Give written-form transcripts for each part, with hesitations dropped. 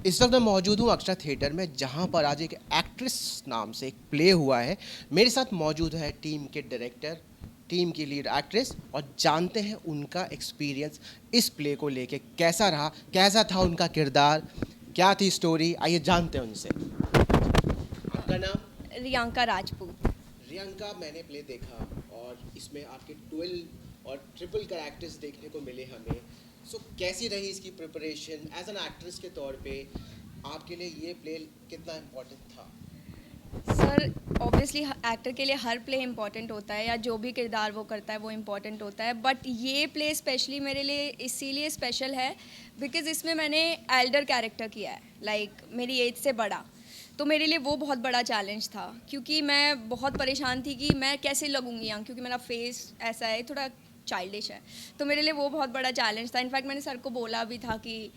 इस वक्त मैं मौजूद हूँ अक्षरा थिएटर में, जहाँ पर आज एक एक्ट्रेस नाम से एक प्ले हुआ है। मेरे साथ मौजूद है टीम के डायरेक्टर, टीम की लीड एक्ट्रेस, और जानते हैं उनका एक्सपीरियंस इस प्ले को लेके कैसा रहा, कैसा था उनका किरदार, क्या थी स्टोरी। आइए जानते हैं उनसे। आपका नाम? रियांका राजपूत। रियंका, मैंने प्ले देखा और इसमें आपके 12 और ट्रिपल कैरेक्टर्स देखने को मिले हमें। सो कैसी रही इसकी प्रिपरेशन एज एन एक्ट्रेस के तौर पे? आपके लिए ये प्ले कितना इम्पोर्टेंट था? सर, ऑब्वियसली एक्टर के लिए हर प्ले इम्पॉर्टेंट होता है, या जो भी किरदार वो करता है वो इम्पॉर्टेंट होता है, बट ये प्ले स्पेशली मेरे लिए इसीलिए स्पेशल है बिकॉज इसमें मैंने एल्डर कैरेक्टर किया है, लाइक मेरी एज से बड़ा। तो मेरे लिए वो बहुत बड़ा चैलेंज था, क्योंकि मैं बहुत परेशान थी कि मैं कैसे लगूंगी यंग, क्योंकि मेरा फेस ऐसा है, थोड़ा चाइल्डिश है। तो मेरे लिए वो बहुत बड़ा चैलेंज था। इनफैक्ट मैंने सर को बोला भी था कि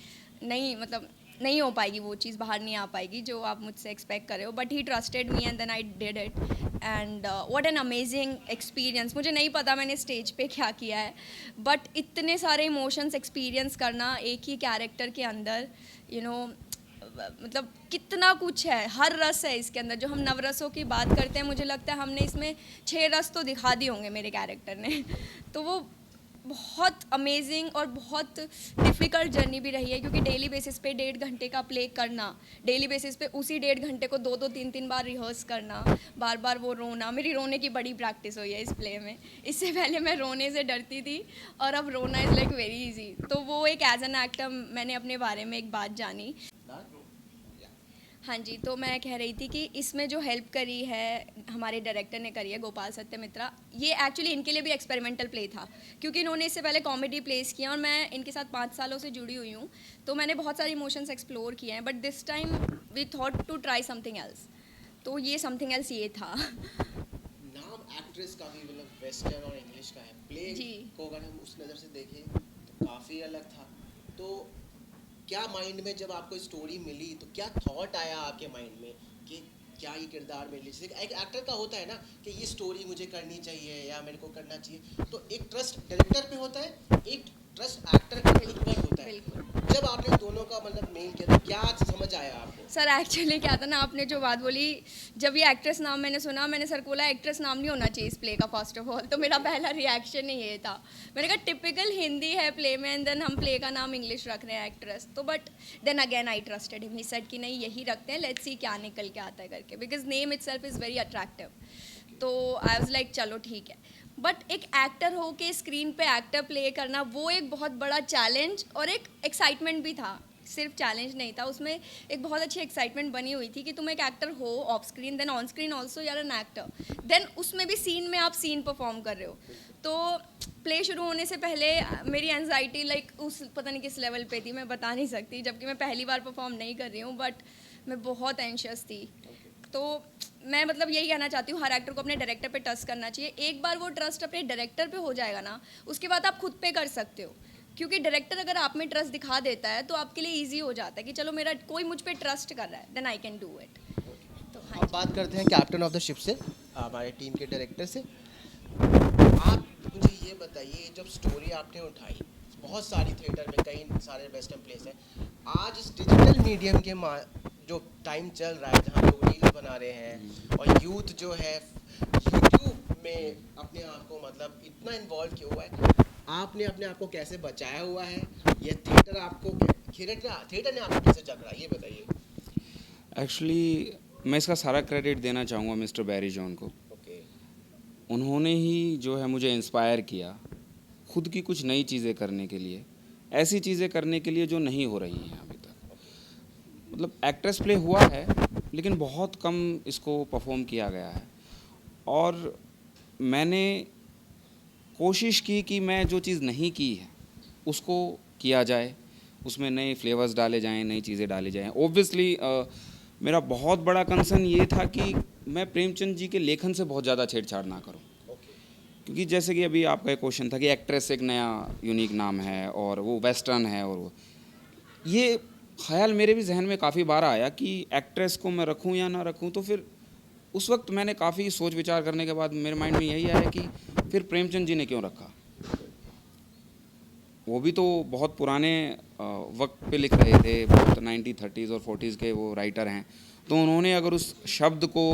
नहीं, मतलब नहीं हो पाएगी, वो चीज़ बाहर नहीं आ पाएगी जो आप मुझसे एक्सपेक्ट कर रहे हो, but he trusted me and then I did it. And what an amazing experience. मुझे नहीं पता मैंने स्टेज पे क्या किया है, बट इतने सारे इमोशंस एक्सपीरियंस करना एक ही कैरेक्टर के अंदर, यू नो, मतलब कितना कुछ है, हर रस है इसके अंदर। जो हम नवरसों की बात करते हैं, मुझे लगता है हमने इसमें 6 रस तो दिखा दिए होंगे मेरे कैरेक्टर ने। तो वो बहुत अमेजिंग और बहुत डिफ़िकल्ट जर्नी भी रही है, क्योंकि डेली बेसिस पे 1.5 घंटे का प्ले करना, डेली बेसिस पे उसी 1.5 घंटे को 2-3 बार रिहर्स करना, बार बार वो रोना। मेरी रोने की बड़ी प्रैक्टिस हुई है इस प्ले में। इससे पहले मैं रोने से डरती थी, और अब रोना इज़ लाइक वेरी इजी। तो वो एक एज एन एक्टर मैंने अपने बारे में एक बात जानी। हाँ जी, तो मैं कह रही थी कि इसमें जो हेल्प करी है हमारे डायरेक्टर ने करी है, गोपाल सत्य मित्रा। ये एक्चुअली इनके लिए भी एक्सपेरिमेंटल प्ले था, क्योंकि इन्होंने इससे पहले कॉमेडी प्लेस किया और मैं इनके साथ 5 सालों से जुड़ी हुई हूँ। तो मैंने बहुत सारे इमोशंस एक्सप्लोर किए हैं, but this time we thought to try something else. तो ये समथिंग एल्स ये था। नाम एक्ट्रेस का भी मतलब वेस्टर्न और इंग्लिश का है, प्ले जी। को अगर हम उस नज़र से देखें तो काफ़ी अलग था। तो क्या माइंड में जब आपको स्टोरी मिली तो क्या थॉट आया आपके माइंड में कि क्या ये किरदार मेरे लिए, जैसे एक एक्टर का होता है ना कि ये स्टोरी मुझे करनी चाहिए या मेरे को करना चाहिए, तो एक ट्रस्ट डायरेक्टर पे होता है, एक ट्रस्ट एक्टर के खुद पर होता है। बिल्कुल। जब आपने दोनों का मतलब मेल किया तो क्या समझ आया आपको? सर, एक्चुअली क्या था ना, आपने जो बात बोली, जब ये एक्ट्रेस नाम मैंने सुना, मैंने सर को बोला एक्ट्रेस नाम नहीं होना चाहिए इस प्ले का, फर्स्ट ऑफ ऑल। तो मेरा पहला रिएक्शन ही ये था। मैंने कहा टिपिकल हिंदी है प्ले में, एंड देन हम प्ले का नाम इंग्लिश रख रहे हैं एक्ट्रेस। तो but then again I trusted him, he said कि नहीं, यही रखते हैं, लेट्स सी क्या निकल के आता है करके, because name itself is very attractive. तो आई वाज लाइक चलो ठीक है। बट एक एक्टर हो के स्क्रीन पे एक्टर प्ले करना, वो एक बहुत बड़ा चैलेंज और एक एक्साइटमेंट भी था। सिर्फ चैलेंज नहीं था उसमें, एक बहुत अच्छी एक्साइटमेंट बनी हुई थी कि तुम एक एक्टर हो off screen, then on screen also यार एन एक्टर, देन उसमें भी सीन में आप सीन परफॉर्म कर रहे हो। तो प्ले शुरू होने से पहले मेरी एनजाइटी लाइक उस पता नहीं किस लेवल पे थी, मैं बता नहीं सकती, जबकि मैं पहली बार परफॉर्म नहीं कर रही हूँ, बट मैं बहुत एंशियस थी। तो मैं मतलब यही कहना चाहती हूँ, हर एक्टर को अपने डायरेक्टर पे ट्रस्ट करना चाहिए। एक बार वो ट्रस्ट अपने डायरेक्टर पे हो जाएगा ना, उसके बाद आप खुद पे कर सकते हो, क्योंकि डायरेक्टर अगर आप में ट्रस्ट दिखा देता है तो आपके लिए इजी हो जाता है कि चलो मेरा कोई मुझ पे ट्रस्ट कर रहा है, then I can do it. तो हाँ अब जी। बात करते हैं कैप्टन ऑफ द शिप से, हमारे टीम के डायरेक्टर से। आप मुझे ये बताइए, जब स्टोरी आपने उठाई, बहुत सारी थिएटर में कई सारे वेस्टर्न प्लेस हैं, आज इस डिजिटल मीडियम के जो टाइम चल रहा है जहाँ लोग रील्स बना रहे हैं और यूथ जो है यूट्यूब में अपने आप को मतलब इतना इन्वॉल्व किया हुआ है, आपने अपने आप को कैसे बचाया हुआ है? ये थिएटर आपको, थिएटर ने आपको कैसे जकड़ा, ये बताइए। एक्चुअली मैं इसका सारा क्रेडिट देना चाहूँगा मिस्टर बैरी जॉन को। ओके। उन्होंने ही जो है मुझे इंस्पायर किया खुद की कुछ नई चीज़ें करने के लिए, ऐसी चीज़ें करने के लिए जो नहीं हो रही हैं अभी तक। मतलब एक्ट्रेस प्ले हुआ है लेकिन बहुत कम इसको परफॉर्म किया गया है, और मैंने कोशिश की कि मैं जो चीज़ नहीं की है उसको किया जाए, उसमें नए फ्लेवर्स डाले जाएं, नई चीज़ें डाली जाएं। ऑब्वियसली मेरा बहुत बड़ा कंसर्न ये था कि मैं प्रेमचंद जी के लेखन से बहुत ज़्यादा छेड़छाड़ ना करूं, क्योंकि जैसे कि अभी आपका एक क्वेश्चन था कि एक्ट्रेस एक नया यूनिक नाम है और वो वेस्टर्न है, और वो ये ख्याल मेरे भी जहन में काफ़ी बार आया कि एक्ट्रेस को मैं रखूं या ना रखूं। तो फिर उस वक्त मैंने काफ़ी सोच विचार करने के बाद मेरे माइंड में यही आया कि फिर प्रेमचंद जी ने क्यों रखा। वो भी तो बहुत पुराने वक्त पे लिख रहे थे, बहुत 1930s और 40s के वो राइटर हैं। तो उन्होंने अगर उस शब्द को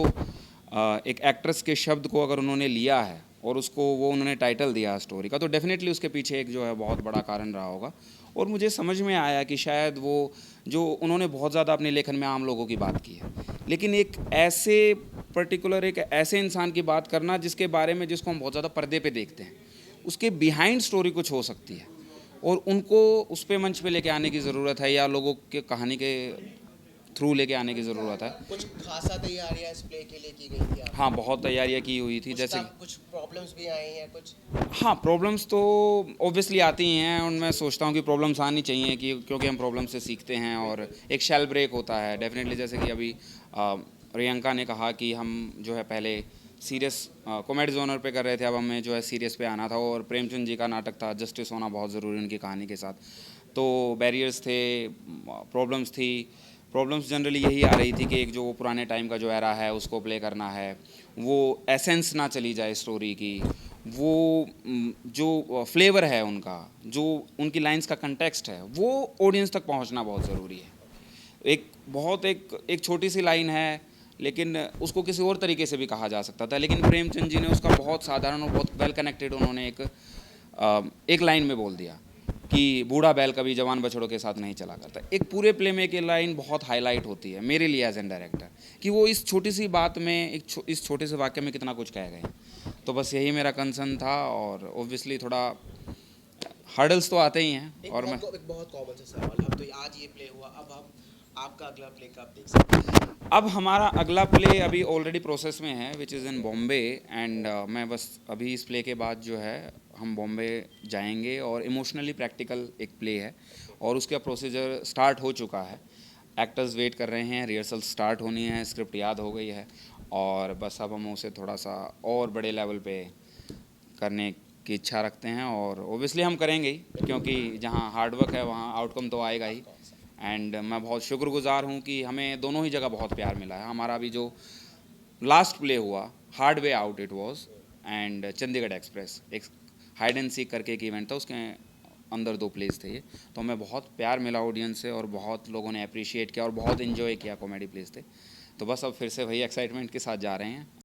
एक एक्ट्रेस के शब्द को अगर उन्होंने लिया है और उसको वो उन्होंने टाइटल दिया स्टोरी का, तो डेफिनेटली उसके पीछे एक जो है बहुत बड़ा कारण रहा होगा। और मुझे समझ में आया कि शायद वो जो उन्होंने बहुत ज़्यादा अपने लेखन में आम लोगों की बात की है, लेकिन एक ऐसे पर्टिकुलर एक ऐसे इंसान की बात करना जिसके बारे में जिसको हम बहुत ज़्यादा पर्दे पे देखते हैं, उसके बिहाइंड स्टोरी कुछ हो सकती है और उनको उस पे मंच पे लेके आने की ज़रूरत है या लोगों के कहानी के थ्रू लेके आने की ज़रूरत है। कुछ खासा तैयारियां इस प्ले के लिए की गई थी हाँ, बहुत तैयारियाँ की हुई थी, जैसे कुछ प्रॉब्लम्स भी आई हैं कुछ। हाँ, प्रॉब्लम्स तो ऑब्वियसली आती ही हैं और मैं सोचता हूँ कि प्रॉब्लम्स आनी चाहिए कि क्योंकि हम प्रॉब्लम से सीखते हैं और एक शेल ब्रेक होता है डेफिनेटली। जैसे कि अभी प्रियंका ने कहा कि हम जो है पहले सीरियस कॉमेडी जोनर पे कर रहे थे, अब हमें जो है सीरियस पे आना था। और प्रेमचंद जी का नाटक था, जस्टिस होना बहुत ज़रूरी उनकी कहानी के साथ। तो बैरियर्स थे, प्रॉब्लम्स थी। प्रॉब्लम्स जनरली यही आ रही थी कि एक जो वो पुराने टाइम का जो एरा है उसको प्ले करना है, वो एसेंस ना चली जाए स्टोरी की, वो जो फ्लेवर है उनका, जो उनकी लाइंस का कंटेक्स्ट है, वो ऑडियंस तक पहुंचना बहुत ज़रूरी है। एक छोटी सी लाइन है लेकिन उसको किसी और तरीके से भी कहा जा सकता था, लेकिन प्रेमचंद जी ने उसका बहुत साधारण और बहुत वेल कनेक्टेड उन्होंने एक लाइन में बोल दिया कि बूढ़ा बैल कभी जवान बछड़ों के साथ नहीं चला करता। एक पूरे प्ले में एक लाइन बहुत हाईलाइट होती है मेरे लिए एज एन डायरेक्टर कि वो इस छोटी सी बात में इस छोटे से वाक्य में कितना कुछ कह गए। तो बस यही मेरा कंसर्न था और ऑब्वियसली थोड़ा हर्डल्स तो आते ही हैं। एक और मैं एक बहुत कॉमन सा सवाल, अब तो आज ये प्ले हुआ, अब हम आपका अगला प्ले कब देख सकते हैं? अब हमारा अगला प्ले अभी ऑलरेडी प्रोसेस में है which is in Bombay and मैं बस अभी इस प्ले के बाद जो है हम बॉम्बे जाएंगे और इमोशनली प्रैक्टिकल एक प्ले है और उसका प्रोसीजर स्टार्ट हो चुका है। एक्टर्स वेट कर रहे हैं, रिहर्सल स्टार्ट होनी है, स्क्रिप्ट याद हो गई है और बस अब हम उसे थोड़ा सा और बड़े लेवल पे करने की इच्छा रखते हैं और ओबियसली हम करेंगे ही, क्योंकि जहाँ हार्डवर्क है वहाँ आउटकम तो आएगा ही। एंड मैं बहुत शुक्रगुजार हूँ कि हमें दोनों ही जगह बहुत प्यार मिला है। हमारा अभी जो लास्ट प्ले हुआ hard way out it was and Chandigarh express, एक हाइड एंड सीक करके एक इवेंट था, उसके अंदर 2 प्लेस थे ये। तो हमें बहुत प्यार मिला ऑडियंस से और बहुत लोगों ने अप्रिशिएट किया और बहुत इन्जॉय किया, कॉमेडी प्लेस थे। तो बस अब फिर से वही एक्साइटमेंट के साथ जा रहे हैं।